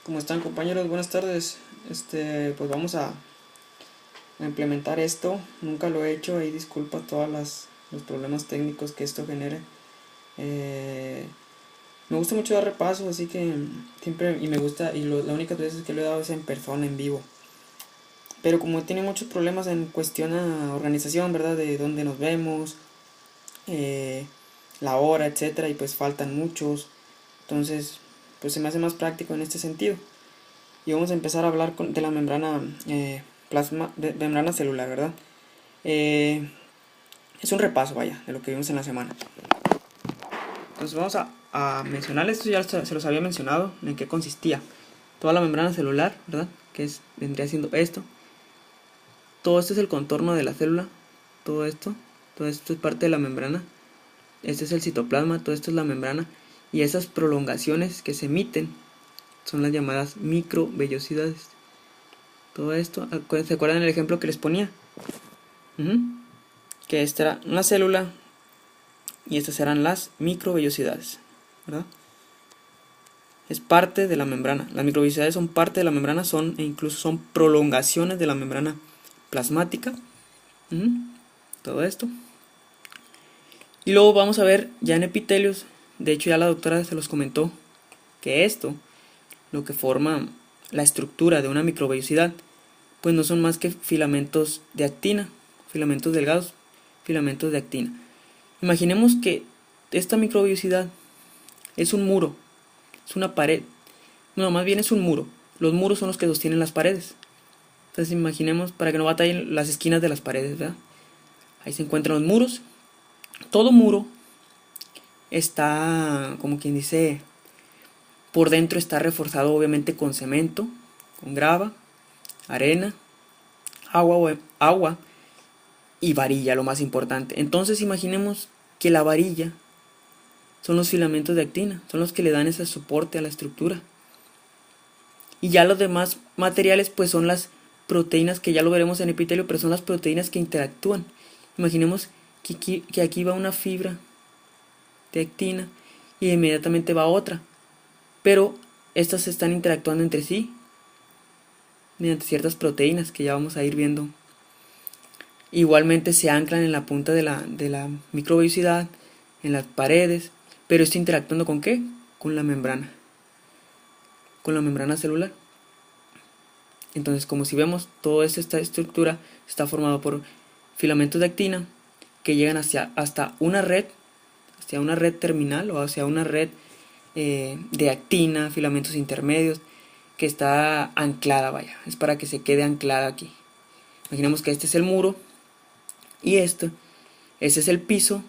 ¿Cómo están, compañeros? Buenas tardes. Pues vamos a implementar esto. Nunca lo he hecho y disculpa todos los problemas técnicos que esto genere. Eh, Me gusta mucho dar repasos, así que siempre, y me gusta, la única vez que lo he dado es en persona, en vivo. Pero como tiene muchos problemas en cuestión a organización, ¿verdad? De dónde nos vemos, eh, la hora, etcétera, y pues faltan muchos. Entonces, pues se me hace más práctico en este sentido. Y vamos a empezar a hablar de la membrana membrana celular, ¿verdad? Es un repaso, vaya, de lo que vimos en la semana. Entonces vamos a mencionar esto, ya se los había mencionado, en qué consistía. Toda la membrana celular, ¿verdad? Vendría siendo esto. Todo esto es el contorno de la célula. Todo esto es parte de la membrana. Este es el citoplasma, todo esto es la membrana. Y esas prolongaciones que se emiten son las llamadas microvellosidades. Todo esto, ¿se acuerdan el ejemplo que les ponía? Que esta era una célula y estas eran las microvellosidades, ¿verdad? Es parte de la membrana. Las microvellosidades son parte de la membrana, e incluso son prolongaciones de la membrana plasmática. Todo esto. Y luego vamos a ver ya en epitelios, de hecho ya la doctora se los comentó, que esto, lo que forma la estructura de una microvellosidad, pues no son más que filamentos de actina, filamentos delgados, filamentos de actina. Imaginemos que esta microvellosidad es un muro, es una pared. No, más bien es un muro. Los muros son los que sostienen las paredes. Entonces imaginemos, para que no batallen las esquinas de las paredes, ¿verdad? Ahí se encuentran los muros. Todo muro está, como quien dice, por dentro está reforzado obviamente con cemento, con grava, arena, agua y varilla, lo más importante. Entonces imaginemos que la varilla son los filamentos de actina, son los que le dan ese soporte a la estructura. Y ya los demás materiales pues son las proteínas, que ya lo veremos en epitelio, pero son las proteínas que interactúan. Imaginemos que aquí va una fibra de actina y inmediatamente va otra, pero estas están interactuando entre sí mediante ciertas proteínas que ya vamos a ir viendo. Igualmente se anclan en la punta de la microvellosidad, en las paredes, pero está interactuando ¿con qué? Con la membrana celular. Entonces, como si vemos, toda esta estructura está formada por filamentos de actina que llegan hasta una red terminal o hacia una red de actina, filamentos intermedios, que está anclada, vaya, es para que se quede anclada aquí. Imaginemos que este es el muro y ese es el piso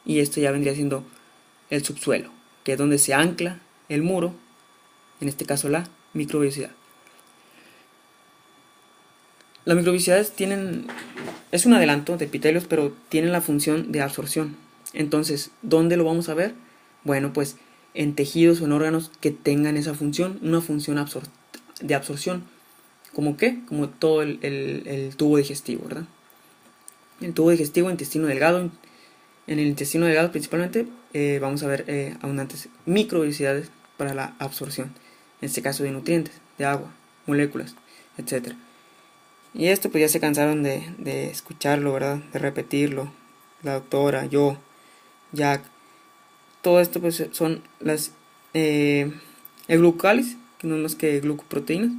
y esto ya vendría siendo el subsuelo, que es donde se ancla el muro, en este caso la microvellosidad. Las microvellosidades es un adelanto de epitelios, pero tienen la función de absorción. Entonces, ¿dónde lo vamos a ver? Bueno, pues en tejidos o en órganos que tengan esa función, una función de absorción. ¿Cómo qué? Como todo el tubo digestivo, ¿verdad? El tubo digestivo, intestino delgado. En el intestino delgado principalmente vamos a ver abundantes microvellosidades para la absorción, en este caso de nutrientes, de agua, moléculas, etc. Y esto pues ya se cansaron de escucharlo, ¿verdad? De repetirlo. La doctora, yo, Jack. Todo esto pues son el glucólisis, que no es más que glucoproteínas.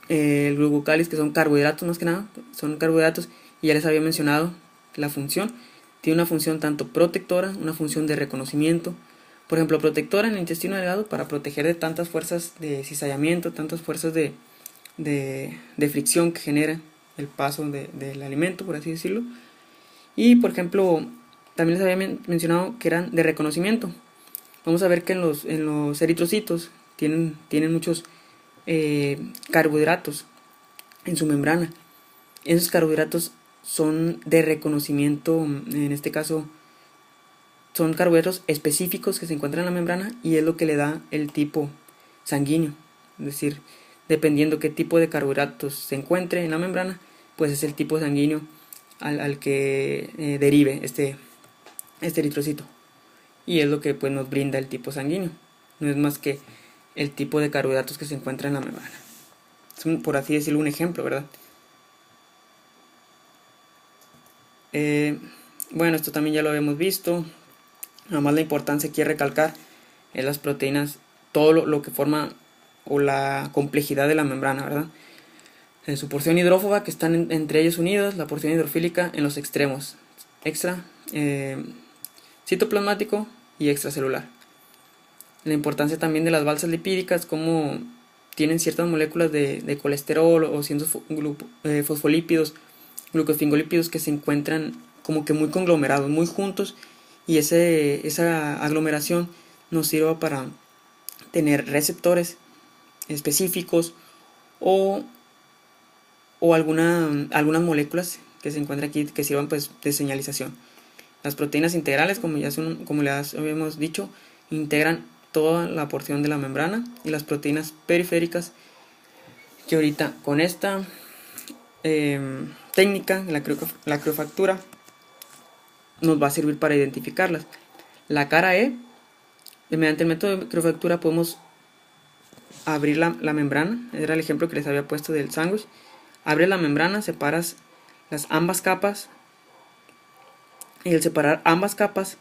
El glucólisis, que son carbohidratos más que nada, son carbohidratos, y ya les había mencionado la función. Tiene una función tanto protectora, una función de reconocimiento. Por ejemplo, protectora en el intestino delgado para proteger de tantas fuerzas de cizallamiento, tantas fuerzas de fricción que genera el paso del alimento, por así decirlo. Y por ejemplo, también les había mencionado que eran de reconocimiento. Vamos a ver que en los eritrocitos tienen muchos carbohidratos en su membrana. Esos carbohidratos son de reconocimiento, en este caso son carbohidratos específicos que se encuentran en la membrana y es lo que le da el tipo sanguíneo. Es decir, dependiendo qué tipo de carbohidratos se encuentre en la membrana, pues es el tipo sanguíneo al que derive este eritrocito. Y es lo que pues nos brinda el tipo sanguíneo. no es más que el tipo de carbohidratos que se encuentra en la membrana. Es por así decirlo un ejemplo, ¿verdad? Bueno, esto también ya lo habíamos visto. Nada más la importancia que quiero recalcar es las proteínas, todo lo que forma o la complejidad de la membrana, ¿verdad? Su porción hidrófoba, que están entre ellos unidos, la porción hidrofílica en los extremos, citoplasmático y extracelular. La importancia también de las balsas lipídicas, como tienen ciertas moléculas de colesterol o ciertos fosfolípidos, glucosfingolípidos que se encuentran como que muy conglomerados, muy juntos, y esa aglomeración nos sirva para tener receptores específicos o algunas moléculas que se encuentran aquí que sirvan pues de señalización. Las proteínas integrales, como les habíamos dicho, integran toda la porción de la membrana, y las proteínas periféricas, que ahorita con esta técnica, la criofactura, nos va a servir para identificarlas. La cara E, mediante el método de criofactura podemos abrir la membrana. Era el ejemplo que les había puesto del sándwich. Abres la membrana, separas ambas capas, y al separar ambas capas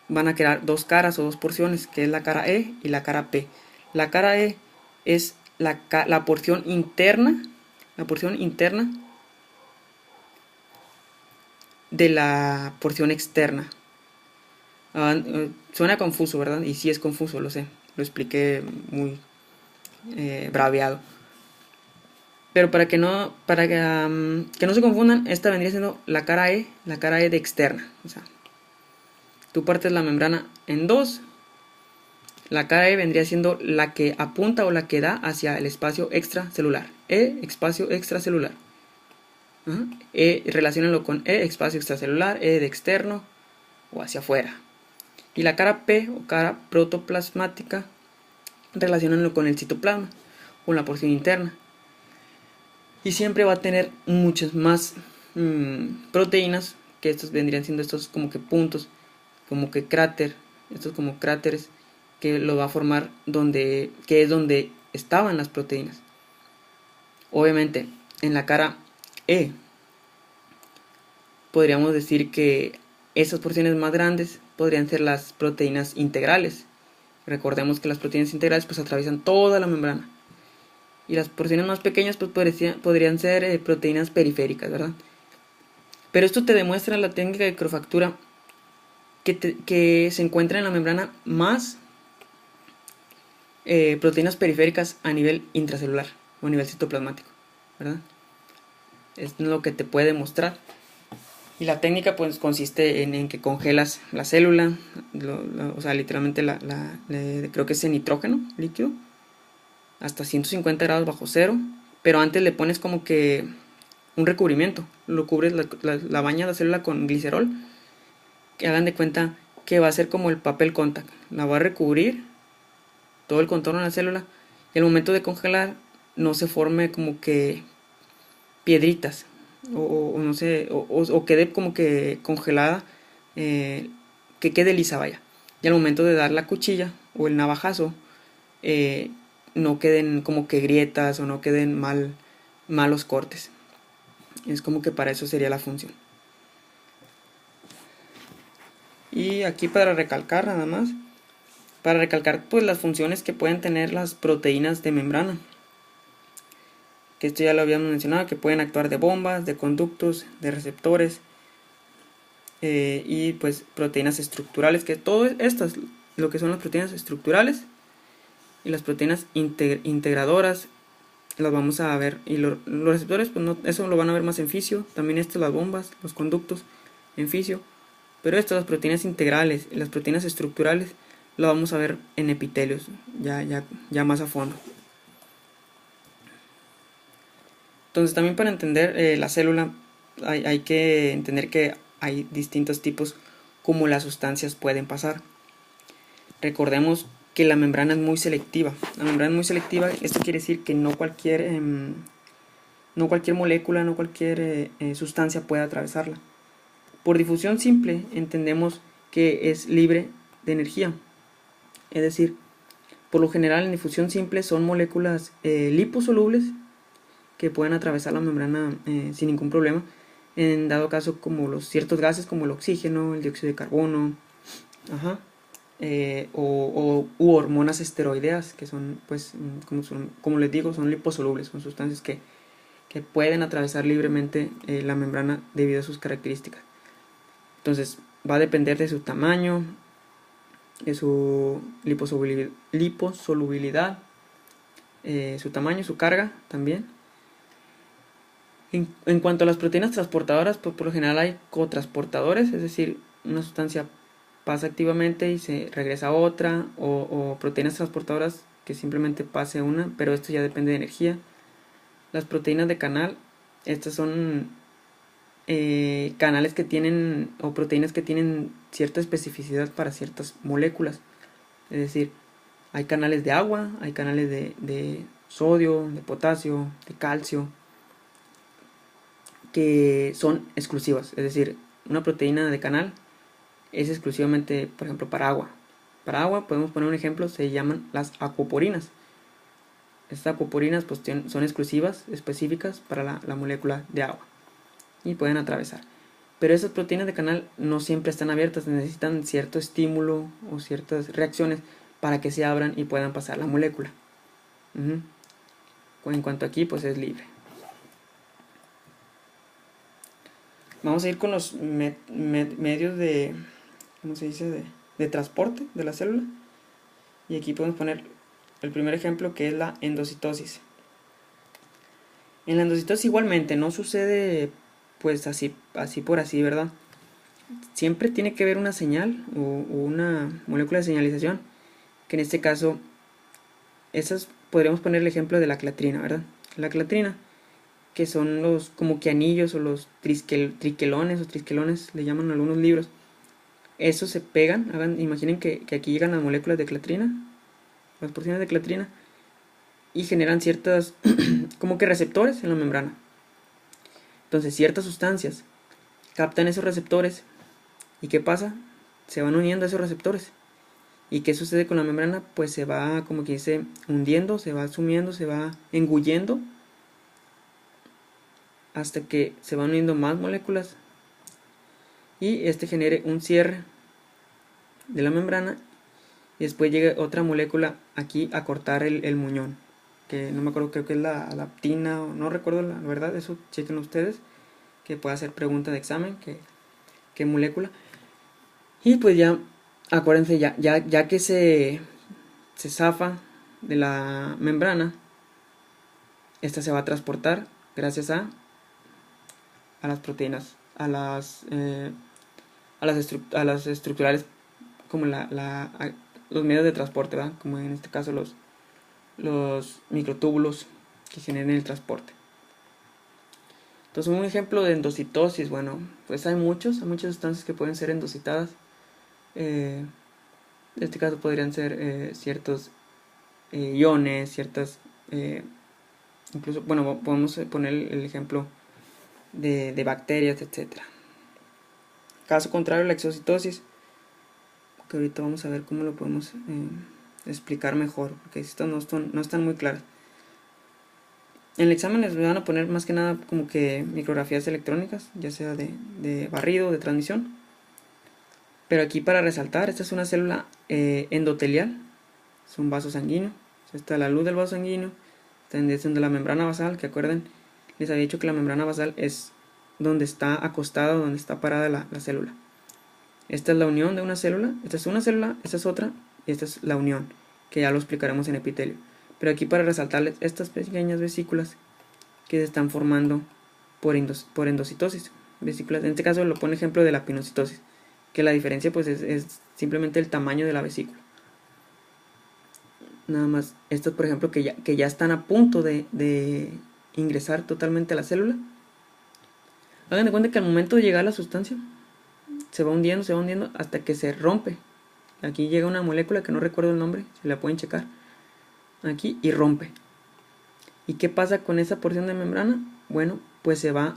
van a crear dos caras o dos porciones, que es la cara E y la cara P. La cara E es la porción interna de la porción externa. Suena confuso, ¿verdad? Y sí es confuso, lo sé. Lo expliqué muy braviado. Pero que no se confundan, esta vendría siendo la cara E de externa. O sea, tú partes la membrana en dos. La cara E vendría siendo la que apunta o la que da hacia el espacio extracelular. Espacio extracelular. Relaciónalo con espacio extracelular, de externo o hacia afuera. Y la cara P o cara protoplasmática, relaciónalo con el citoplasma, con la porción interna. Y siempre va a tener muchas más proteínas, que estos vendrían siendo estos como que puntos, como que estos como cráteres, que lo va a formar que es donde estaban las proteínas. Obviamente, en la cara E, podríamos decir que esas porciones más grandes podrían ser las proteínas integrales. Recordemos que las proteínas integrales pues atraviesan toda la membrana. Y las porciones más pequeñas pues podrían ser proteínas periféricas, ¿verdad? Pero esto te demuestra la técnica de criofactura que se encuentra en la membrana más proteínas periféricas a nivel intracelular o a nivel citoplasmático, ¿verdad? Es lo que te puede demostrar. Y la técnica pues consiste en que congelas la célula, o sea, literalmente creo que es en nitrógeno líquido, hasta 150 grados bajo cero, pero antes le pones como que un recubrimiento, lo cubres, la bañas la célula con glicerol, que hagan de cuenta que va a ser como el papel contact, la va a recubrir todo el contorno de la célula, y al momento de congelar no se forme como que piedritas, o no sé, o quede como que congelada, que quede lisa, vaya. Y al momento de dar la cuchilla o el navajazo, no queden como que grietas o no queden malos cortes. Es como que para eso sería la función. Y aquí para recalcar nada más, pues las funciones que pueden tener las proteínas de membrana, que esto ya lo habíamos mencionado, que pueden actuar de bombas, de conductos, de receptores, y pues proteínas estructurales, que todas estas, lo que son las proteínas estructurales y las proteínas integradoras, las vamos a ver. Y los receptores, pues no, eso lo van a ver más en fisio. También las bombas, los conductos en fisio. Pero las proteínas integrales y las proteínas estructurales, lo vamos a ver en epitelios, ya más a fondo. Entonces también para entender la célula hay que entender que hay distintos tipos como las sustancias pueden pasar. Recordemos que la membrana es muy selectiva. La membrana es muy selectiva, esto quiere decir que no cualquier molécula, no cualquier sustancia puede atravesarla. Por difusión simple entendemos que es libre de energía. Es decir, Por lo general en difusión simple son moléculas liposolubles que pueden atravesar la membrana sin ningún problema. En dado caso como los ciertos gases como el oxígeno, el dióxido de carbono, u hormonas esteroideas que son, pues, como les digo, son liposolubles, son sustancias que pueden atravesar libremente la membrana debido a sus características. Entonces va a depender de su tamaño, de su liposolubilidad, su tamaño, su carga también. En cuanto a las proteínas transportadoras, pues por lo general hay cotransportadores, es decir, una sustancia pasa activamente y se regresa a otra, o proteínas transportadoras que simplemente pase una, pero esto ya depende de energía. Las proteínas de canal, estas son canales que tienen, o proteínas que tienen cierta especificidad para ciertas moléculas. Es decir, hay canales de agua, hay canales de sodio, de potasio, de calcio, que son exclusivas. Es decir, una proteína de canal es exclusivamente, por ejemplo, para agua. Para agua, podemos poner un ejemplo, se llaman las acuaporinas. Estas acuaporinas pues, son exclusivas, específicas para la molécula de agua y pueden atravesar. Pero esas proteínas de canal no siempre están abiertas, necesitan cierto estímulo o ciertas reacciones para que se abran y puedan pasar la molécula. En cuanto aquí, pues es libre. Vamos a ir con los medios de, ¿cómo se dice? De transporte de la célula. Y aquí podemos poner el primer ejemplo, que es la endocitosis. En la endocitosis igualmente no sucede pues así por así, ¿verdad? Siempre tiene que haber una señal o una molécula de señalización, que en este caso, esas podríamos poner el ejemplo de la clatrina, ¿verdad? La clatrina, que son los como que anillos o los trisquelones, le llaman en algunos libros. Esos se pegan, imaginen que aquí llegan las moléculas de clatrina, las porciones de clatrina, y generan ciertas como que receptores en la membrana. Entonces ciertas sustancias captan esos receptores, ¿y qué pasa? Se van uniendo a esos receptores. ¿Y qué sucede con la membrana? Pues se va, como que dice, hundiendo, se va sumiendo, se va engullendo, hasta que se van uniendo más moléculas y genere un cierre de la membrana, y después llega otra molécula aquí a cortar el muñón, que no me acuerdo, creo que es la adaptina, o no recuerdo la verdad, eso chequen ustedes, que puede hacer pregunta de examen, qué molécula. Y pues ya, acuérdense, ya que se zafa de la membrana, esta se va a transportar gracias a las proteínas, a las estructurales, como los medios de transporte, ¿verdad? Como en este caso los microtúbulos que generan el transporte. Entonces, un ejemplo de endocitosis, bueno, pues hay muchas sustancias que pueden ser endocitadas. En este caso podrían ser ciertos iones, ciertas, incluso, bueno, podemos poner el ejemplo de bacterias, etcétera. Caso contrario, la exocitosis, que ahorita vamos a ver cómo lo podemos explicar mejor, porque estas no están muy claras. En el examen les van a poner más que nada como que micrografías electrónicas, ya sea de barrido, de transmisión. Pero aquí para resaltar, esta es una célula endotelial, es un vaso sanguíneo. Esta es la luz del vaso sanguíneo, está en dirección de la membrana basal, que acuerden, les había dicho que la membrana basal es donde está acostada, donde está parada la célula. Esta es la unión de una célula, esta es una célula, esta es otra, y esta es la unión, que ya lo explicaremos en epitelio. Pero aquí para resaltarles estas pequeñas vesículas que se están formando por endocitosis. Vesículas, en este caso lo pone ejemplo de la pinocitosis, que la diferencia pues es simplemente el tamaño de la vesícula. Nada más, estos por ejemplo que ya están a punto de ingresar totalmente a la célula. Hagan de cuenta que al momento de llegar a la sustancia, se va hundiendo hasta que se rompe. Aquí llega una molécula que no recuerdo el nombre, se la pueden checar aquí, y rompe. ¿Y qué pasa con esa porción de membrana? Bueno, pues se va,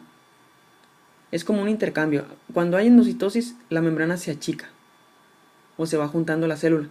es como un intercambio. Cuando hay endocitosis, la membrana se achica o se va juntando la célula.